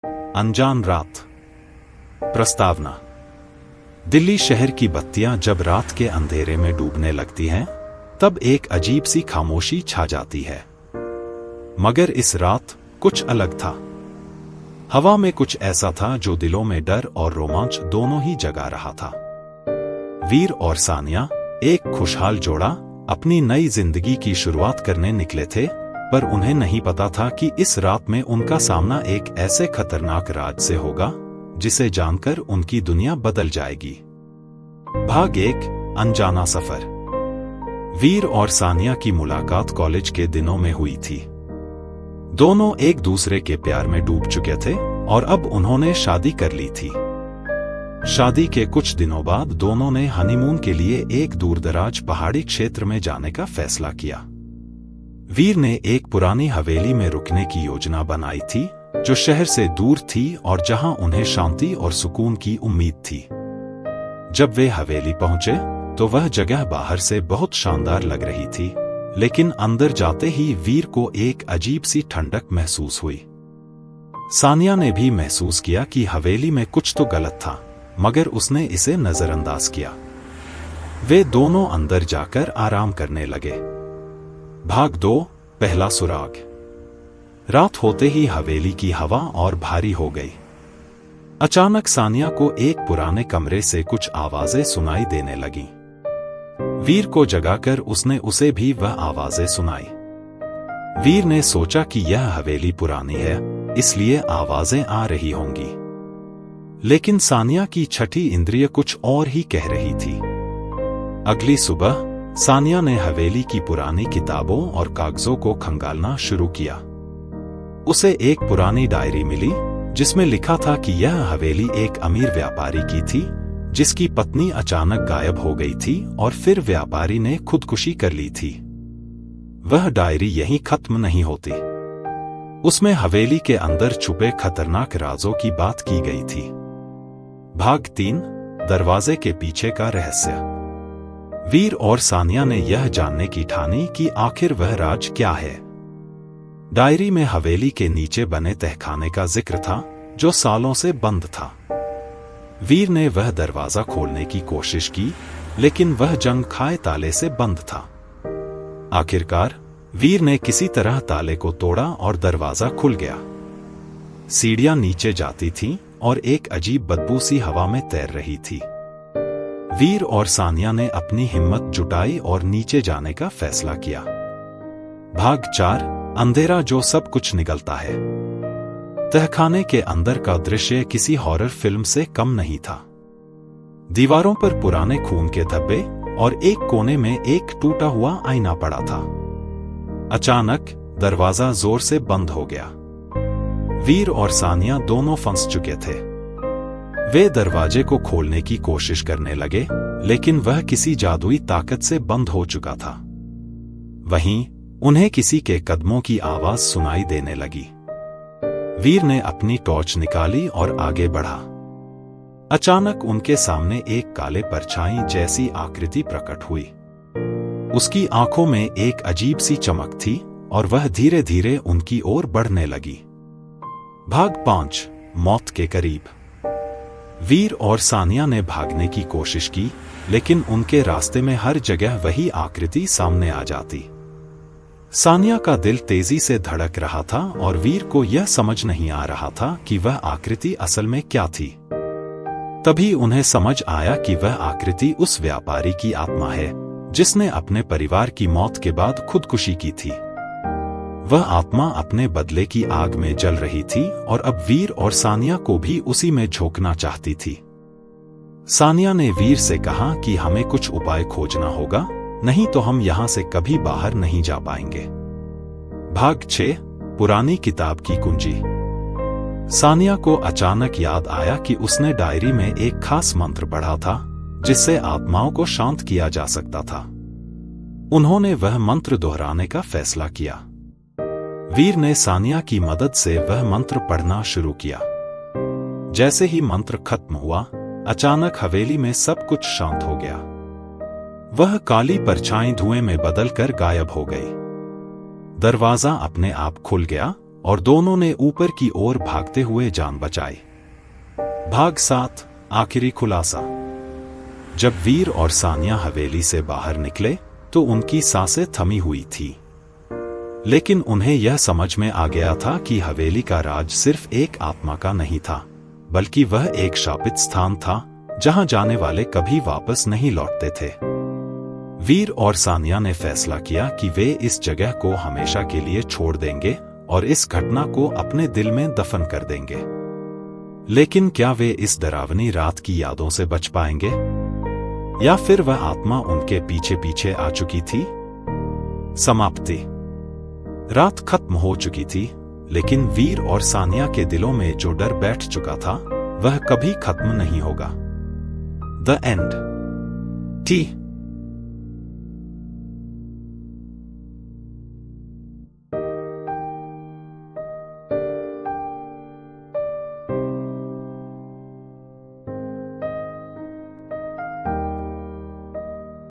अनजान रात। प्रस्तावना। दिल्ली शहर की बत्तियां जब रात के अंधेरे में डूबने लगती हैं, तब एक अजीब सी खामोशी छा जाती है। मगर इस रात कुछ अलग था। हवा में कुछ ऐसा था जो दिलों में डर और रोमांच दोनों ही जगा रहा था। वीर और सानिया, एक खुशहाल जोड़ा, अपनी नई जिंदगी की शुरुआत करने निकले थे, पर उन्हें नहीं पता था कि इस रात में उनका सामना एक ऐसे खतरनाक राज से होगा जिसे जानकर उनकी दुनिया बदल जाएगी। भाग 1, अनजाना सफर। वीर और सानिया की मुलाकात कॉलेज के दिनों में हुई थी। दोनों एक दूसरे के प्यार में डूब चुके थे और अब उन्होंने शादी कर ली थी। शादी के कुछ दिनों बाद दोनों ने हनीमून के लिए एक दूरदराज पहाड़ी क्षेत्र में जाने का फैसला किया। वीर ने एक पुरानी हवेली में रुकने की योजना बनाई थी, जो शहर से दूर थी और जहां उन्हें शांति और सुकून की उम्मीद थी। जब वे हवेली पहुंचे तो वह जगह बाहर से बहुत शानदार लग रही थी, लेकिन अंदर जाते ही वीर को एक अजीब सी ठंडक महसूस हुई। सानिया ने भी महसूस किया कि हवेली में कुछ तो गलत था, मगर उसने इसे नजरअंदाज किया। वे दोनों अंदर जाकर आराम करने लगे। भाग 2, पहला सुराग। रात होते ही हवेली की हवा और भारी हो गई। अचानक सानिया को एक पुराने कमरे से कुछ आवाजें सुनाई देने लगीं। वीर को जगाकर उसने उसे भी वह आवाजें सुनाई। वीर ने सोचा कि यह हवेली पुरानी है, इसलिए आवाजें आ रही होंगी। लेकिन सानिया की छठी इंद्रिय कुछ और ही कह रही थी। अगली सुबह सानिया ने हवेली की पुरानी किताबों और कागजों को खंगालना शुरू किया। उसे एक पुरानी डायरी मिली जिसमें लिखा था कि यह हवेली एक अमीर व्यापारी की थी, जिसकी पत्नी अचानक गायब हो गई थी और फिर व्यापारी ने खुदकुशी कर ली थी। वह डायरी यहीं खत्म नहीं होती। उसमें हवेली के अंदर छुपे खतरनाक राजों की बात की गई थी। भाग 3, दरवाजे के पीछे का रहस्य। वीर और सानिया ने यह जानने की ठानी कि आखिर वह राज क्या है। डायरी में हवेली के नीचे बने तहखाने का जिक्र था, जो सालों से बंद था। वीर ने वह दरवाजा खोलने की कोशिश की, लेकिन वह जंग खाए ताले से बंद था। आखिरकार वीर ने किसी तरह ताले को तोड़ा और दरवाजा खुल गया। सीढ़ियां नीचे जाती थीं और एक अजीब बदबू सी हवा में तैर रही थी। वीर और सानिया ने अपनी हिम्मत जुटाई और नीचे जाने का फैसला किया। भाग 4, अंधेरा जो सब कुछ निगलता है। तहखाने के अंदर का दृश्य किसी हॉरर फिल्म से कम नहीं था। दीवारों पर पुराने खून के धब्बे और एक कोने में एक टूटा हुआ आईना पड़ा था। अचानक दरवाजा जोर से बंद हो गया। वीर और सानिया दोनों फंस चुके थे। वे दरवाजे को खोलने की कोशिश करने लगे, लेकिन वह किसी जादुई ताकत से बंद हो चुका था। वहीं उन्हें किसी के कदमों की आवाज सुनाई देने लगी। वीर ने अपनी टॉर्च निकाली और आगे बढ़ा। अचानक उनके सामने एक काले परछाई जैसी आकृति प्रकट हुई। उसकी आंखों में एक अजीब सी चमक थी और वह धीरे धीरे उनकी ओर बढ़ने लगी। भाग 5, मौत के करीब। वीर और सानिया ने भागने की कोशिश की, लेकिन उनके रास्ते में हर जगह वही आकृति सामने आ जाती। सानिया का दिल तेजी से धड़क रहा था और वीर को यह समझ नहीं आ रहा था कि वह आकृति असल में क्या थी। तभी उन्हें समझ आया कि वह आकृति उस व्यापारी की आत्मा है, जिसने अपने परिवार की मौत के बाद खुदकुशी की थी। वह आत्मा अपने बदले की आग में जल रही थी और अब वीर और सानिया को भी उसी में झोंकना चाहती थी। सानिया ने वीर से कहा कि हमें कुछ उपाय खोजना होगा, नहीं तो हम यहां से कभी बाहर नहीं जा पाएंगे। भाग 6, पुरानी किताब की कुंजी। सानिया को अचानक याद आया कि उसने डायरी में एक खास मंत्र पढ़ा था, जिससे आत्माओं को शांत किया जा सकता था। उन्होंने वह मंत्र दोहराने का फैसला किया। वीर ने सानिया की मदद से वह मंत्र पढ़ना शुरू किया। जैसे ही मंत्र खत्म हुआ, अचानक हवेली में सब कुछ शांत हो गया। वह काली परछाई धुएं में बदलकर गायब हो गई। दरवाजा अपने आप खुल गया और दोनों ने ऊपर की ओर भागते हुए जान बचाई। भाग 7 आखिरी खुलासा। जब वीर और सानिया हवेली से बाहर निकले तो उनकी सांसें थमी हुई थी, लेकिन उन्हें यह समझ में आ गया था कि हवेली का राज सिर्फ एक आत्मा का नहीं था, बल्कि वह एक शापित स्थान था जहां जाने वाले कभी वापस नहीं लौटते थे। वीर और सानिया ने फैसला किया कि वे इस जगह को हमेशा के लिए छोड़ देंगे और इस घटना को अपने दिल में दफन कर देंगे। लेकिन क्या वे इस डरावनी रात की यादों से बच पाएंगे, या फिर वह आत्मा उनके पीछे पीछे आ चुकी थी? समाप्ति। रात खत्म हो चुकी थी, लेकिन वीर और सानिया के दिलों में जो डर बैठ चुका था वह कभी खत्म नहीं होगा। The end. टी